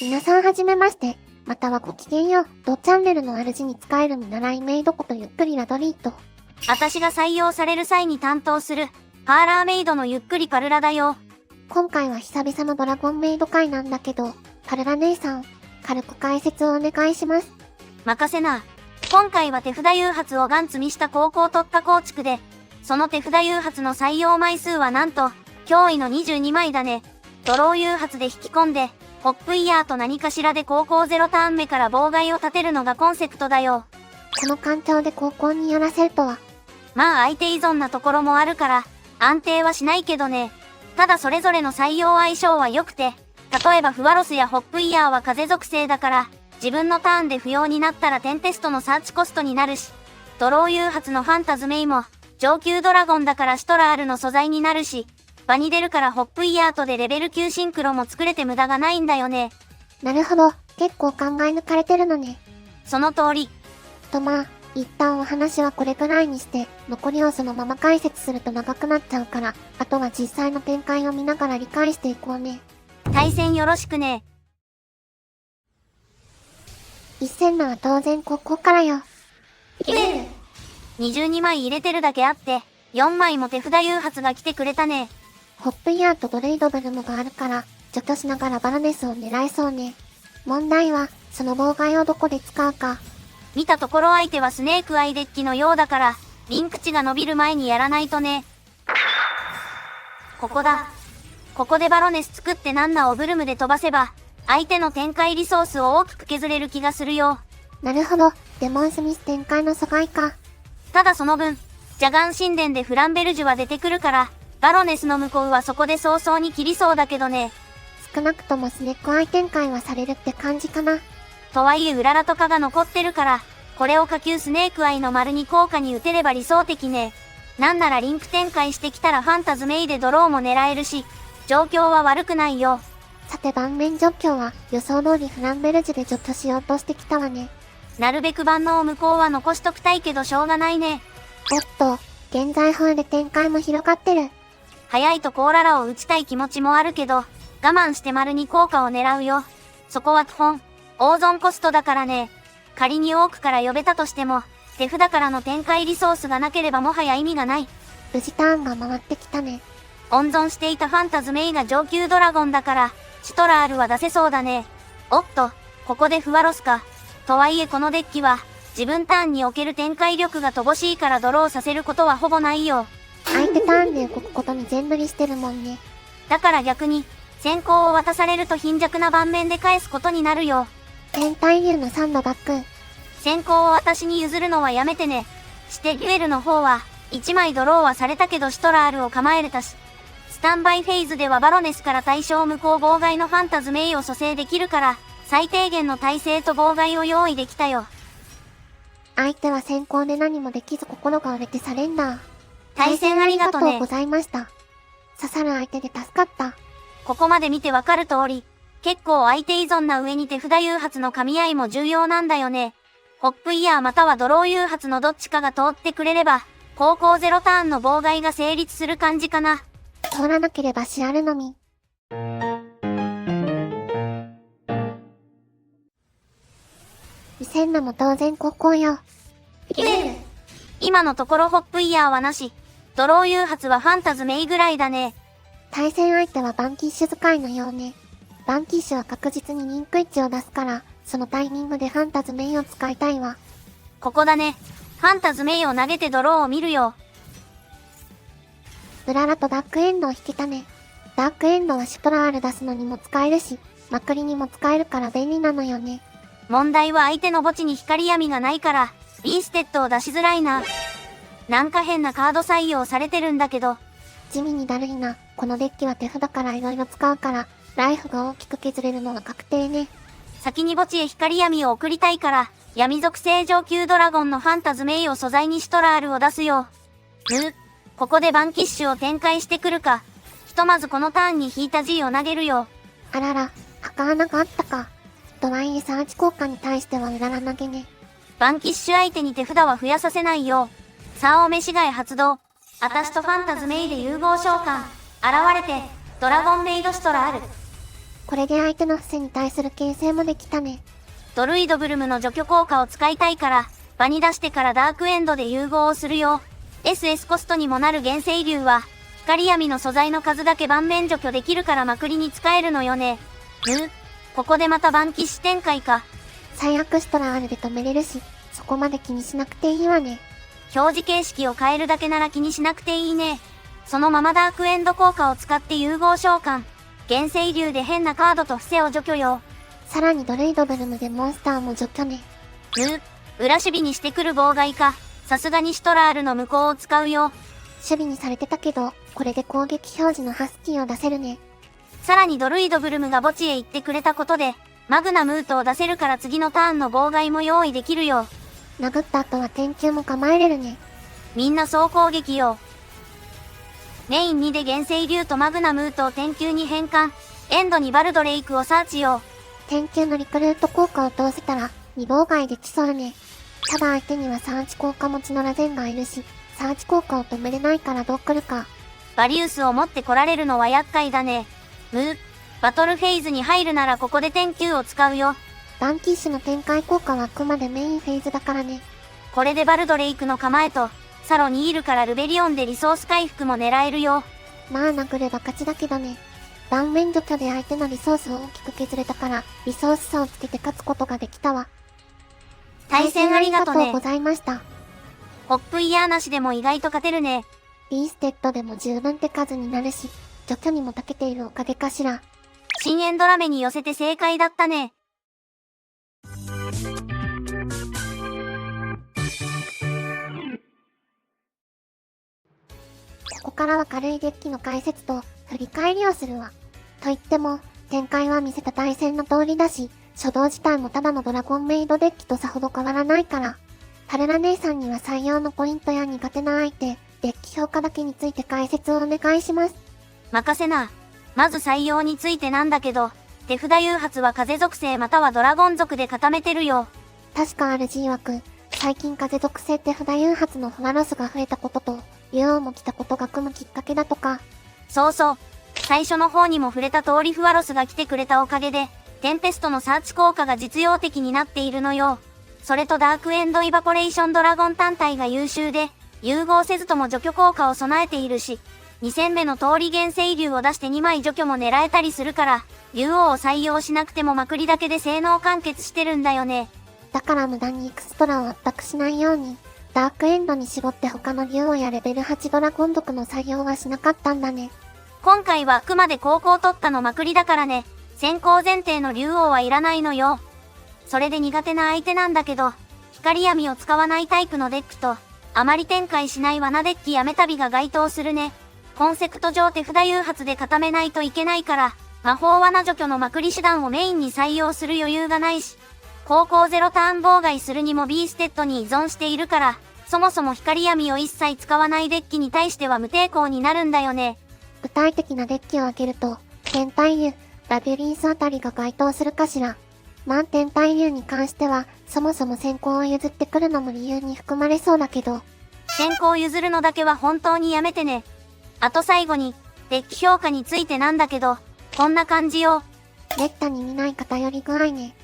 皆さんはじめまして、またはごきげんよう。同チャンネルの主に使える見習いメイドことゆっくりラドリーと、私が採用される際に担当する、パーラーメイドのゆっくりパルラだよ。今回は久々のドラゴンメイド会なんだけど、パルラ姉さん、軽く解説をお願いします。任せな。今回は手札誘発をガン積みした高校特化構築で、その手札誘発の採用枚数はなんと、驚異の22枚だね。ドロー誘発で引き込んで、ホップイヤーと何かしらで高校0ターン目から妨害を立てるのがコンセプトだよ。この環境で高校にやらせるとは。まあ相手依存なところもあるから、安定はしないけどね。ただそれぞれの採用相性は良くて、例えばフワロスやホップイヤーは風属性だから、自分のターンで不要になったら点テストのサーチコストになるし、ドロー誘発のファンタズメイも、上級ドラゴンだからシトラールの素材になるし、場に出るからホップイヤーとでレベル9シンクロも作れて無駄がないんだよね。なるほど、結構考え抜かれてるのね。その通り。まあ、一旦お話はこれくらいにして、残りをそのまま解説すると長くなっちゃうから、あとは実際の展開を見ながら理解していこうね。対戦よろしくね。一戦目は当然ここからよ。22枚入れてるだけあって、4枚も手札誘発が来てくれたね。ホップイヤーとドレイドブルムがあるから、除去しながらバロネスを狙えそうね。問題は、その妨害をどこで使うか。見たところ相手はスネークアイデッキのようだから、リンク値が伸びる前にやらないとね。ここだ。ここでバロネス作ってナンナをブルムで飛ばせば、相手の展開リソースを大きく削れる気がするよ。なるほど、デモンスミス展開の阻害か。ただその分、ジャガン神殿でフランベルジュは出てくるから、バロネスの向こうはそこで早々に切りそうだけどね。少なくともスネックアイ展開はされるって感じかな。とはいえウララとかが残ってるから、これを下級スネークアイの丸に効果に打てれば理想的ね。なんならリンク展開してきたらファンタズメイでドローも狙えるし、状況は悪くないよ。さて盤面除去は予想通りフランベルジュで除去しようとしてきたわね。なるべく万能を向こうは残しときたいけどしょうがないね。おっと、現在風で展開も広がってる。早いとコーララを打ちたい気持ちもあるけど、我慢して丸に効果を狙うよ。そこは基本、大損コストだからね。仮に多くから呼べたとしても、手札からの展開リソースがなければもはや意味がない。無事ターンが回ってきたね。温存していたファンタズメイが上級ドラゴンだから、シトラールは出せそうだね。おっと、ここでフワロスか。とはいえこのデッキは、自分ターンにおける展開力が乏しいからドローさせることはほぼないよ。相手ターンで動くことに全振りしてるもんね。だから逆に、先行を渡されると貧弱な盤面で返すことになるよ。天体竜の3のバック。先行を私に譲るのはやめてね。してデュエルの方は、1枚ドローはされたけどシトラールを構えれたし。スタンバイフェーズではバロネスから対象無効妨害のファンタズメイを蘇生できるから、最低限の耐性と妨害を用意できたよ。相手は先行で何もできず心が折れてサレンダー。対戦ありがとね。ございました。刺さる相手で助かった。ここまで見てわかる通り、結構相手依存な上に手札誘発の噛み合いも重要なんだよね。ホップイヤーまたはドロー誘発のどっちかが通ってくれれば、高校0ターンの妨害が成立する感じかな。通らなければシアルのみ。2000のも当然高校よ。今のところホップイヤーはなし。ドロー誘発はファンタズメイぐらいだね。対戦相手はバンキッシュ使いのようね。バンキッシュは確実にリンク位置を出すから、そのタイミングでファンタズメイを使いたいわ。ここだね。ファンタズメイを投げてドローを見るよ。ウララとダークエンドを引けたね。ダークエンドはシュトラール出すのにも使えるし、まくりにも使えるから便利なのよね。問題は相手の墓地に光闇がないから、ビーステッドを出しづらいな。なんか変なカード採用されてるんだけど。地味にだるいな。このデッキは手札から色々使うから、ライフが大きく削れるのは確定ね。先に墓地へ光闇を送りたいから、闇属性上級ドラゴンのファンタズメイを素材にシュトラールを出すよ。ここでバンキッシュを展開してくるか。ひとまずこのターンに引いた G を投げるよ。あらら、墓穴があったか。とはいえサーチ効果に対してはうらら投げね。バンキッシュ相手に手札は増やさせないよ。サーオメシガエ発動。あたしとファンタズメイで融合召喚。現れて、ドラゴンメイドシトラール。これで相手の伏せに対する牽制もできたね。ドルイドブルムの除去効果を使いたいから、場に出してからダークエンドで融合をするよ。SS コストにもなる原生竜は、光闇の素材の数だけ盤面除去できるからまくりに使えるのよね。ここでまたバンキッシュ展開か。最悪シトラールで止めれるし、そこまで気にしなくていいわね。表示形式を変えるだけなら気にしなくていいね。そのままダークエンド効果を使って融合召喚。原生竜で変なカードと伏せを除去よ。さらにドルイドブルムでモンスターも除去ね。裏守備にしてくる妨害か。さすがにシトラールの無効を使うよ。守備にされてたけど、これで攻撃表示のハスキーを出せるね。さらにドルイドブルムが墓地へ行ってくれたことで、マグナムートを出せるから次のターンの妨害も用意できるよ。殴った後は天球も構えれるね。みんな総攻撃よ。メイン2で原生竜とマグナムートを天球に変換。エンドにバルドレイクをサーチよ。天球のリクルート効果を通せたら、2妨害できそうね。ただ相手にはサーチ効果持ちのラゼンがいるし、サーチ効果を止めれないからどう来るか。バリウスを持って来られるのは厄介だね。バトルフェイズに入るならここで天球を使うよ。バンキッシュの展開効果はあくまでメインフェーズだからね。これでバルドレイクの構えと、サロにいるからルベリオンでリソース回復も狙えるよ。まあ殴れば勝ちだけどね。盤面除去で相手のリソースを大きく削れたから、リソース差をつけて勝つことができたわ。対戦ありがとね。ありがとうございました。ホップイヤーなしでも意外と勝てるね。ビーステッドでも十分手数になるし、除去にも長けているおかげかしら。深淵ドラメに寄せて正解だったね。ここからは軽いデッキの解説と振り返りをするわ。と言っても、展開は見せた対戦の通りだし、初動自体もただのドラゴンメイドデッキとさほど変わらないから。タルラ姉さんには採用のポイントや苦手な相手、デッキ評価だけについて解説をお願いします。任せな。まず採用についてなんだけど、手札誘発は風属性またはドラゴン族で固めてるよ。確かRG曰く、最近風属性手札誘発のフワロスが増えたことと、竜王も来たことが組むきっかけだとか。そうそう。最初の方にも触れた通りフワロスが来てくれたおかげで、テンペストのサーチ効果が実用的になっているのよ。それとダークエンドイバポレーションドラゴン単体が優秀で、融合せずとも除去効果を備えているし、2戦目の通り原生竜を出して2枚除去も狙えたりするから、竜王を採用しなくてもまくりだけで性能完結してるんだよね。だから無駄にエクストラを圧迫しないように、ダークエンドに絞って他の竜王やレベル8ドラゴン族の採用はしなかったんだね。今回はあくまで高校取ったのまくりだからね、先行前提の竜王はいらないのよ。それで苦手な相手なんだけど、光闇を使わないタイプのデックと、あまり展開しない罠デッキやメタビが該当するね。コンセプト上手札誘発で固めないといけないから、魔法罠除去のまくり手段をメインに採用する余裕がないし、高校0ターン妨害するにもビーステッドに依存しているから、そもそも光闇を一切使わないデッキに対しては無抵抗になるんだよね。具体的なデッキを挙げると、天体竜、ラビュリンスあたりが該当するかしら。満天体竜に関しては、そもそも先行を譲ってくるのも理由に含まれそうだけど。先行譲るのだけは本当にやめてね。あと最後に、デッキ評価についてなんだけど、こんな感じよ。めったに見ない偏り具合ね。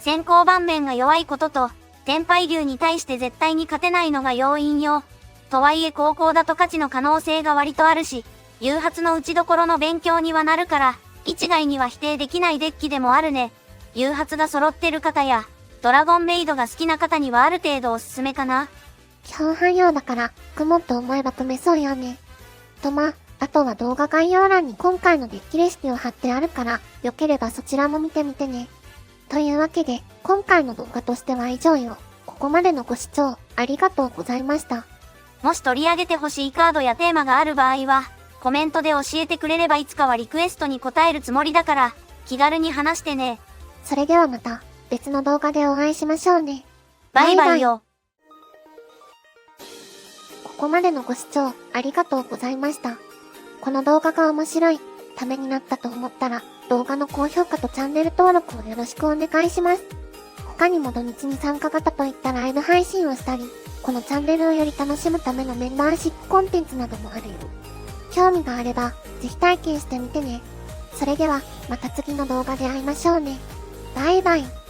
先行盤面が弱いことと、天敗竜に対して絶対に勝てないのが要因よ。とはいえ高校だと勝ちの可能性が割とあるし、誘発の打ちどころの勉強にはなるから、一概には否定できないデッキでもあるね。誘発が揃ってる方や、ドラゴンメイドが好きな方にはある程度おすすめかな。基本汎用だから、組もうと思えば組めそうよね。あとは動画概要欄に今回のデッキレシピを貼ってあるから、よければそちらも見てみてね。というわけで、今回の動画としては以上よ。ここまでのご視聴、ありがとうございました。もし取り上げてほしいカードやテーマがある場合は、コメントで教えてくれればいつかはリクエストに答えるつもりだから、気軽に話してね。それではまた、別の動画でお会いしましょうね。バイバイよ。ここまでのご視聴、ありがとうございました。この動画が面白い、ためになったと思ったら、動画の高評価とチャンネル登録をよろしくお願いします。他にも土日に参加型といったライブ配信をしたり、このチャンネルをより楽しむためのメンバーシップコンテンツなどもあるよ。興味があれば、ぜひ体験してみてね。それでは、また次の動画で会いましょうね。バイバイ。